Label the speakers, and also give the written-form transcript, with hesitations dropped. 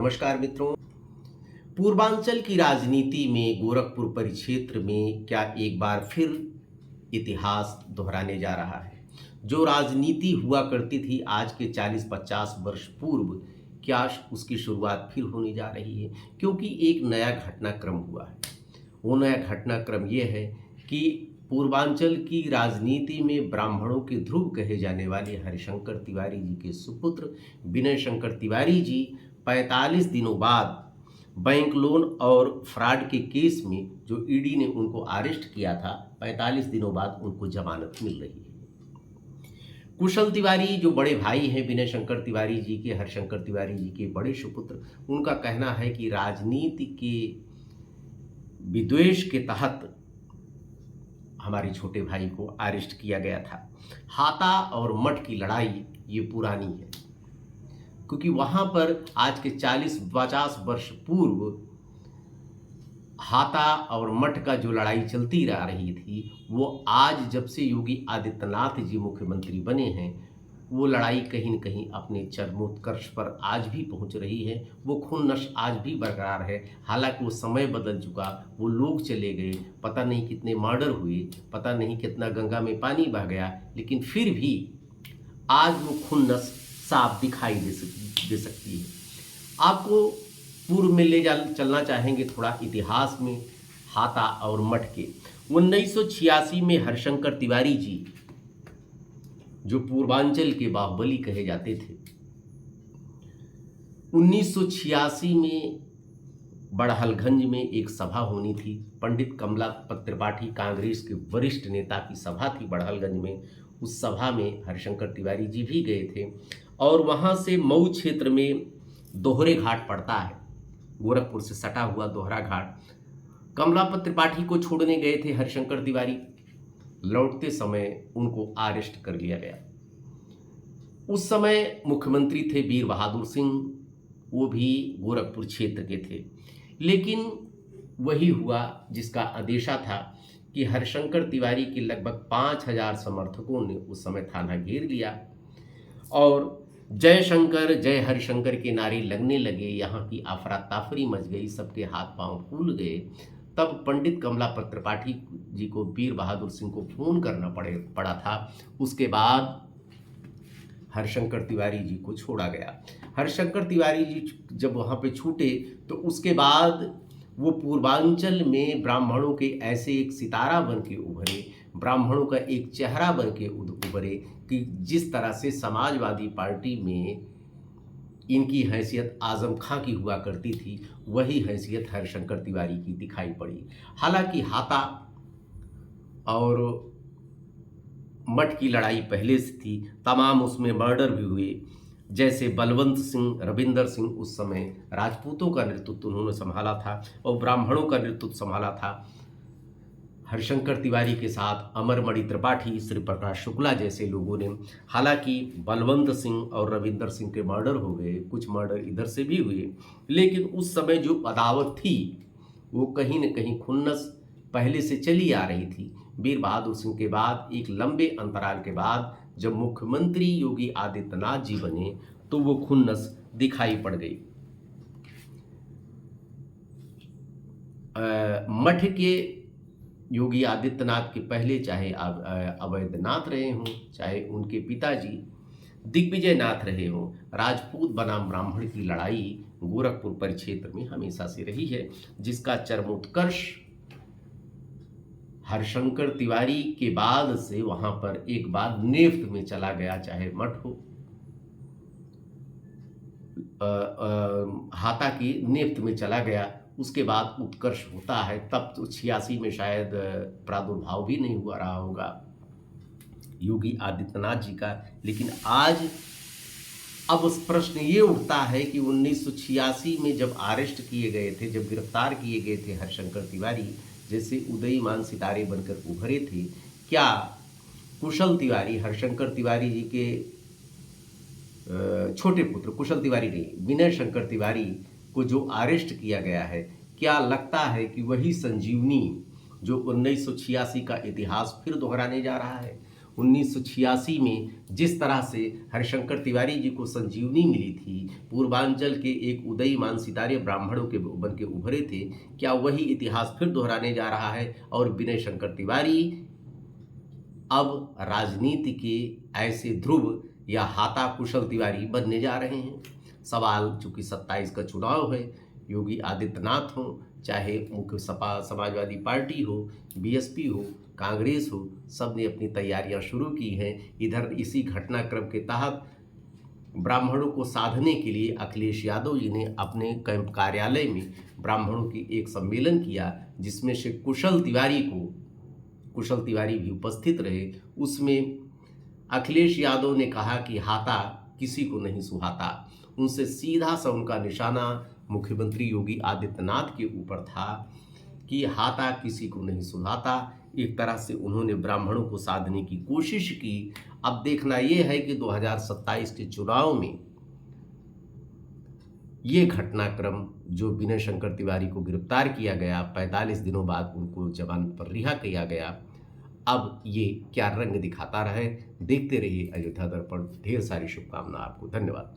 Speaker 1: नमस्कार मित्रों। पूर्वांचल की राजनीति में गोरखपुर परिक्षेत्र में क्या एक बार फिर इतिहास दोहराने जा रहा है। जो राजनीति हुआ करती थी आज के 40-50 वर्ष पूर्व, क्या उसकी शुरुआत फिर होने जा रही है, क्योंकि एक नया घटनाक्रम हुआ है। वो नया घटनाक्रम ये है कि पूर्वांचल की राजनीति में ब्राह्मणों के ध्रुव कहे जाने वाले हरिशंकर तिवारी जी के सुपुत्र विनय शंकर तिवारी जी 45 दिनों बाद बैंक लोन और फ्रॉड के केस में जो ईडी ने उनको अरेस्ट किया था, 45 दिनों बाद उनको जमानत मिल रही है। कुशल तिवारी जो बड़े भाई हैं विनय शंकर तिवारी जी के, हरिशंकर तिवारी जी के बड़े सुपुत्र, उनका कहना है कि राजनीति के विद्वेष के तहत हमारे छोटे भाई को अरेस्ट किया गया था। हाता और मठ की लड़ाई ये पुरानी है, क्योंकि वहाँ पर आज के 40-50 वर्ष पूर्व हाता और मठ का जो लड़ाई चलती रह रही थी, वो आज जब से योगी आदित्यनाथ जी मुख्यमंत्री बने हैं, वो लड़ाई कहीं न कहीं अपने चरमोत्कर्ष पर आज भी पहुंच रही है। वो खुन्नस आज भी बरकरार है। हालांकि वो समय बदल चुका, वो लोग चले गए, पता नहीं कितने मर्डर हुए, पता नहीं कितना गंगा में पानी बह गया, लेकिन फिर भी आज वो खुन्नस साफ दिखाई दे सकती है। आपको पूर्व में ले चलना चाहेंगे थोड़ा इतिहास में हाता और मठ के। 1986 में हरिशंकर तिवारी जी जो पूर्वांचल के बाहुबली कहे जाते थे, 1986 में बड़हलगंज में एक सभा होनी थी। पंडित कमला त्रिपाठी कांग्रेस के वरिष्ठ नेता की सभा थी बड़हलगंज में। उस सभा में हरिशंकर तिवारी जी भी गए थे और वहाँ से मऊ क्षेत्र में दोहरे घाट पड़ता है, गोरखपुर से सटा हुआ दोहरा घाट। कमला त्रिपाठी को छोड़ने गए थे हरिशंकर तिवारी। लौटते समय उनको अरेस्ट कर लिया गया। उस समय मुख्यमंत्री थे वीर बहादुर सिंह, वो भी गोरखपुर क्षेत्र के थे। लेकिन वही हुआ जिसका अंदेशा था कि हरिशंकर तिवारी के लगभग 5000 समर्थकों ने उस समय थाना घेर लिया और जय शंकर जय हरिशंकर के नारे लगने लगे। यहाँ की अफरा तफरी मच गई, सबके हाथ पांव फूल गए। तब पंडित कमला त्रिपाठी जी को वीर बहादुर सिंह को फोन करना पड़ा था। उसके बाद हरिशंकर तिवारी जी को छोड़ा गया। हरिशंकर तिवारी जी जब वहाँ पे छूटे तो उसके बाद वो पूर्वांचल में ब्राह्मणों के ऐसे एक सितारा बन के उभरे, ब्राह्मणों का एक चेहरा बन के उभरे कि जिस तरह से समाजवादी पार्टी में इनकी हैसियत आजम खां की हुआ करती थी, वही हैसियत हरिशंकर तिवारी की दिखाई पड़ी। हालांकि हाता और मठ की लड़ाई पहले से थी, तमाम उसमें मर्डर भी हुए। जैसे बलवंत सिंह, रविंदर सिंह, उस समय राजपूतों का नेतृत्व उन्होंने संभाला था और ब्राह्मणों का नेतृत्व संभाला था। हरिशंकर तिवारी के साथ अमरमणि त्रिपाठी, श्री प्रकाश शुक्ला जैसे लोगों ने। हालांकि बलवंत सिंह और रविंदर सिंह के मर्डर हो गए, कुछ मर्डर इधर से भी हुए, लेकिन उस समय जो अदावत थी वो कहीं न कहीं खुन्नस पहले से चली आ रही थी। वीर बहादुर सिंह के बाद एक लंबे अंतराल के बाद जब मुख्यमंत्री योगी आदित्यनाथ जी बने तो वो खुन्नस दिखाई पड़ गई। मठ के योगी आदित्यनाथ के पहले चाहे अवैधनाथ रहे हों, चाहे उनके पिताजी दिग्विजय नाथ रहे हों, राजपूत बनाम ब्राह्मण की लड़ाई गोरखपुर परिक्षेत्र में हमेशा से रही है, जिसका चरमोत्कर्ष हरिशंकर तिवारी के बाद से वहां पर एक बाद नेफ्त में चला गया। चाहे मठ हो, हाता की नेफ्त में चला गया, उसके बाद उत्कर्ष होता है। तब तो 86 में शायद प्रादुर्भाव भी नहीं हुआ रहा होगा योगी आदित्यनाथ जी का। लेकिन आज अब प्रश्न ये उठता है कि 1986 में जब अरेस्ट किए गए थे, जब गिरफ्तार किए गए थे हरिशंकर तिवारी जैसे उदयमान सितारे बनकर उभरे थे, क्या कुशल तिवारी, हरिशंकर तिवारी जी के छोटे पुत्र, कुशल तिवारी नहीं, विनय शंकर तिवारी को जो अरेस्ट किया गया है, क्या लगता है कि वही संजीवनी जो 1986 का इतिहास फिर दोहराने जा रहा है? 1986 में जिस तरह से हरिशंकर तिवारी जी को संजीवनी मिली थी, पूर्वांचल के एक उदयमान सितारे ब्राह्मणों के बन के उभरे थे, क्या वही इतिहास फिर दोहराने जा रहा है और विनय शंकर तिवारी अब राजनीति के ऐसे ध्रुव या हाथा कुशल तिवारी बनने जा रहे हैं? सवाल चूंकि 27 का चुनाव है, योगी आदित्यनाथ हो, चाहे मुख्य सपा समाजवादी पार्टी हो, बीएसपी हो, कांग्रेस हो, सब ने अपनी तैयारियां शुरू की हैं। इधर इसी घटनाक्रम के तहत ब्राह्मणों को साधने के लिए अखिलेश यादव जी ने अपने कैंप कार्यालय में ब्राह्मणों की एक सम्मेलन किया, जिसमें से कुशल तिवारी भी उपस्थित रहे। उसमें अखिलेश यादव ने कहा कि हाथा किसी को नहीं सुहाता। उनसे सीधा सा उनका निशाना मुख्यमंत्री योगी आदित्यनाथ के ऊपर था कि हाथा किसी को नहीं सुहाता। एक तरह से उन्होंने ब्राह्मणों को साधने की कोशिश की। अब देखना यह है कि 2027 के चुनाव में ये घटनाक्रम, जो विनय शंकर तिवारी को गिरफ्तार किया गया, 45 दिनों बाद उनको जमानत पर रिहा किया गया, अब ये क्या रंग दिखाता रहे। देखते रहिए अयोध्या दर्पण। ढेर सारी शुभकामनाएं आपको। धन्यवाद।